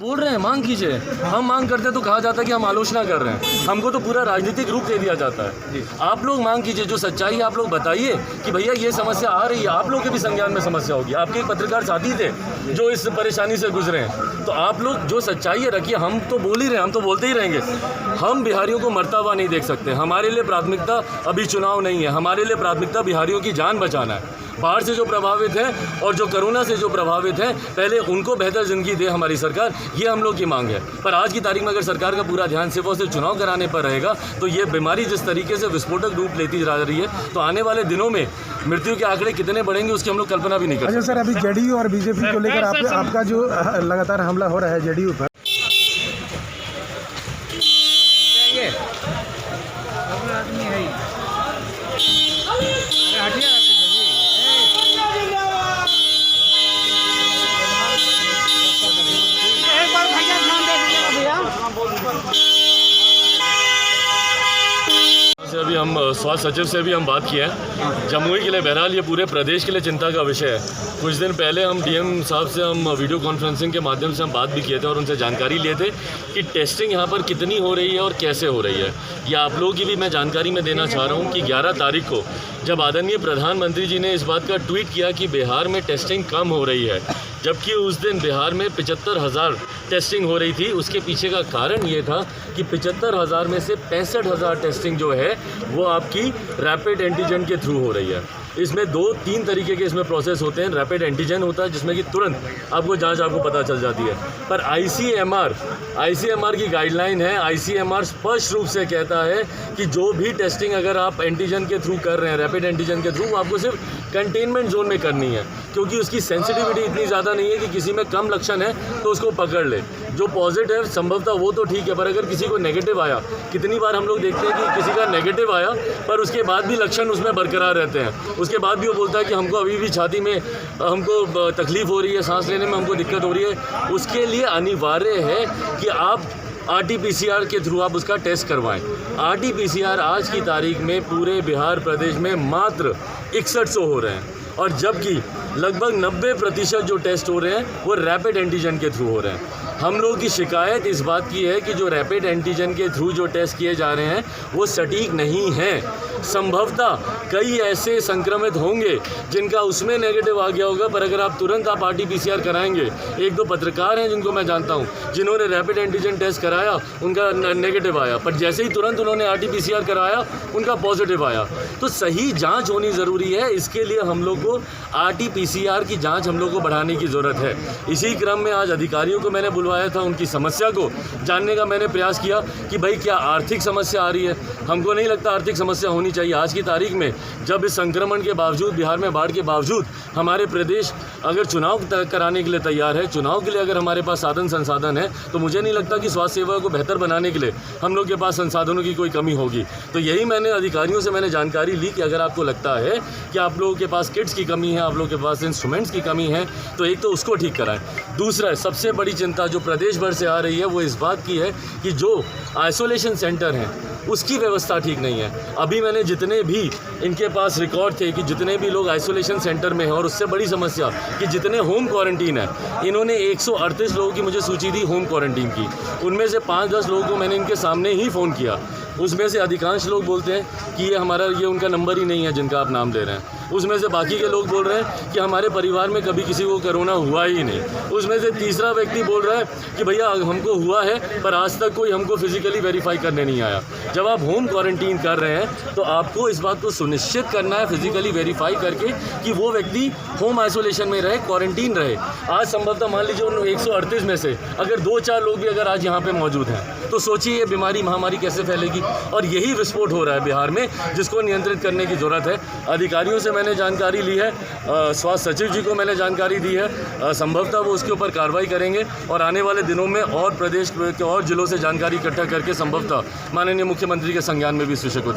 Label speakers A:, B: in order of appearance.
A: बोल रहे हैं मांग कीजिए, हम मांग करते हैं तो कहा जाता है कि हम आलोचना कर रहे हैं, हमको तो पूरा राजनीतिक रूप दे दिया जाता है। आप लोग मांग कीजिए, जो सच्चाई है आप लोग बताइए कि भैया ये समस्या आ रही है, आप लोग के भी संज्ञान में समस्या होगी। आपके एक पत्रकार साथी थे जो इस परेशानी से गुजरे हैं, तो आप लोग जो सच्चाई है रखिए। हम तो बोल ही रहे हैं, हम तो बोलते ही रहेंगे। हम बिहारियों को मरता हुआ नहीं देख सकते। हमारे लिए प्राथमिकता अभी चुनाव नहीं है, हमारे लिए प्राथमिकता बिहारियों की जान बचाना है। बाढ़ से जो प्रभावित हैं और जो कोरोना से जो प्रभावित हैं, पहले उनको बेहतर ज़िंदगी दे हमारी सरकार, ये हम लोग की मांग है। पर आज की तारीख में अगर सरकार का पूरा ध्यान सिर्फ और सिर्फ चुनाव कराने पर रहेगा तो ये बीमारी जिस तरीके से विस्फोटक रूप लेती जा रही है, तो आने वाले दिनों में मृत्यु के आंकड़े कितने बढ़ेंगे उसकी हम लोग कल्पना भी नहीं कर सकते।
B: अच्छा सर, अभी जेडीयू और बीजेपी को लेकर आपका जो लगातार हमला हो रहा है जेडीयू पर,
A: अभी हम स्वास्थ्य सचिव से भी हम बात किए हैं जमुई के लिए। बहरहाल ये पूरे प्रदेश के लिए चिंता का विषय है। कुछ दिन पहले हम डीएम साहब से हम वीडियो कॉन्फ्रेंसिंग के माध्यम से हम बात भी किए थे और उनसे जानकारी लिए थे कि टेस्टिंग यहाँ पर कितनी हो रही है और कैसे हो रही है। ये आप लोगों की भी मैं जानकारी में देना चाह रहा हूँ कि 11 तारीख को जब आदरणीय प्रधानमंत्री जी ने इस बात का ट्वीट किया कि बिहार में टेस्टिंग कम हो रही है, जबकि उस दिन बिहार में 75,000 टेस्टिंग हो रही थी। उसके पीछे का कारण ये था कि 75,000 में से 65,000 टेस्टिंग जो है वो आपकी रैपिड एंटीजन के थ्रू हो रही है। इसमें 2-3 तरीके के इसमें प्रोसेस होते हैं। रैपिड एंटीजन होता है जिसमें कि तुरंत आपको जांच आपको पता चल जाती है, पर आईसीएमआर की गाइडलाइन है। आईसीएमआर स्पष्ट रूप से कहता है कि जो भी टेस्टिंग अगर आप एंटीजन के थ्रू कर रहे हैं, रैपिड एंटीजन के थ्रू, वो आपको सिर्फ कंटेनमेंट जोन में करनी है, क्योंकि उसकी सेंसिटिविटी इतनी ज़्यादा नहीं है कि किसी में कम लक्षण है तो उसको पकड़ ले। जो पॉजिटिव संभवतः वो तो ठीक है, पर अगर किसी को नेगेटिव आया, कितनी बार हम लोग देखते हैं कि किसी का नेगेटिव आया पर उसके बाद भी लक्षण उसमें बरकरार रहते हैं, उसके बाद भी वो बोलता है कि हमको अभी भी छाती में हमको तकलीफ़ हो रही है, सांस लेने में हमको दिक्कत हो रही है। उसके लिए अनिवार्य है कि आप RT-PCR के थ्रू आप उसका टेस्ट करवाएं। RT-PCR आज की तारीख में पूरे बिहार प्रदेश में मात्र 6100 हो रहे हैं, और जबकि लगभग 90% जो टेस्ट हो रहे हैं वो रैपिड एंटीजन के थ्रू हो रहे हैं। हम लोगों की शिकायत इस बात की है कि जो रैपिड एंटीजन के थ्रू जो टेस्ट किए जा रहे हैं वो सटीक नहीं हैं। संभवतः कई ऐसे संक्रमित होंगे जिनका उसमें नेगेटिव आ गया होगा, पर अगर आप तुरंत आप RT-PCR कराएंगे, 1-2 पत्रकार हैं जिनको मैं जानता हूं जिन्होंने रैपिड एंटीजन टेस्ट कराया, उनका नेगेटिव आया, पर जैसे ही तुरंत उन्होंने RT-PCR कराया उनका पॉजिटिव आया। तो सही जाँच होनी ज़रूरी है। इसके लिए हम लोग को RT-PCR की जाँच हम लोग को बढ़ाने की ज़रूरत है। इसी क्रम में आज अधिकारियों को मैंने बुलवाया था, उनकी समस्या को जानने का मैंने प्रयास किया कि भाई क्या आर्थिक समस्या आ रही है। हमको नहीं लगता आर्थिक समस्या होनी चाहिए। आज की तारीख में जब इस संक्रमण के बावजूद, बिहार में बाढ़ के बावजूद हमारे प्रदेश अगर चुनाव कराने के लिए तैयार है, चुनाव के लिए अगर हमारे पास साधन संसाधन है, तो मुझे नहीं लगता कि स्वास्थ्य सेवा को बेहतर बनाने के लिए हम लोग के पास संसाधनों की कोई कमी होगी। तो यही मैंने अधिकारियों से मैंने जानकारी ली कि अगर आपको लगता है कि आप लोगों के पास किट्स की कमी है, आप लोगों के पास इंस्ट्रूमेंट्स की कमी है, तो एक तो उसको ठीक कराएं। दूसरा, सबसे बड़ी चिंता जो प्रदेश भर से आ रही है वो इस बात की है कि जो आइसोलेशन सेंटर हैं उसकी व्यवस्था ठीक नहीं है। अभी मैंने जितने भी इनके पास रिकॉर्ड थे कि जितने भी लोग आइसोलेशन सेंटर में हैं, और उससे बड़ी समस्या कि जितने होम क्वारंटीन है, इन्होंने 138 लोगों की मुझे सूची दी होम क्वारंटीन की। उनमें से 5-10 लोगों को मैंने इनके सामने ही फ़ोन किया। उसमें से अधिकांश लोग बोलते हैं कि ये उनका नंबर ही नहीं है जिनका आप नाम ले रहे हैं। उसमें से बाकी के लोग बोल रहे हैं कि हमारे परिवार में कभी किसी को कोरोना हुआ ही नहीं। उसमें से तीसरा व्यक्ति बोल रहा है कि भैया हमको हुआ है पर आज तक कोई हमको फिजिकली वेरीफाई करने नहीं आया। जब आप होम क्वारंटीन कर रहे हैं तो आपको इस बात को सुनिश्चित करना है फिजिकली वेरीफाई करके कि वो व्यक्ति होम आइसोलेशन में रहे, क्वारंटीन रहे। आज संभवतः मान लीजिए उन 138 में से अगर 2-4 लोग भी अगर आज यहाँ पे मौजूद हैं, तो सोचिए ये बीमारी महामारी कैसे फैलेगी। और यही विस्फोट हो रहा है बिहार में, जिसको नियंत्रित करने की ज़रूरत है। अधिकारियों से मैंने जानकारी ली है, स्वास्थ्य सचिव जी को मैंने जानकारी दी है, संभवतः वो उसके ऊपर कार्रवाई करेंगे और आने वाले दिनों में और प्रदेश के और जिलों से जानकारी इकट्ठा करके संभवतः माननीय मुख्यमंत्री के संज्ञान में भी इस विषय को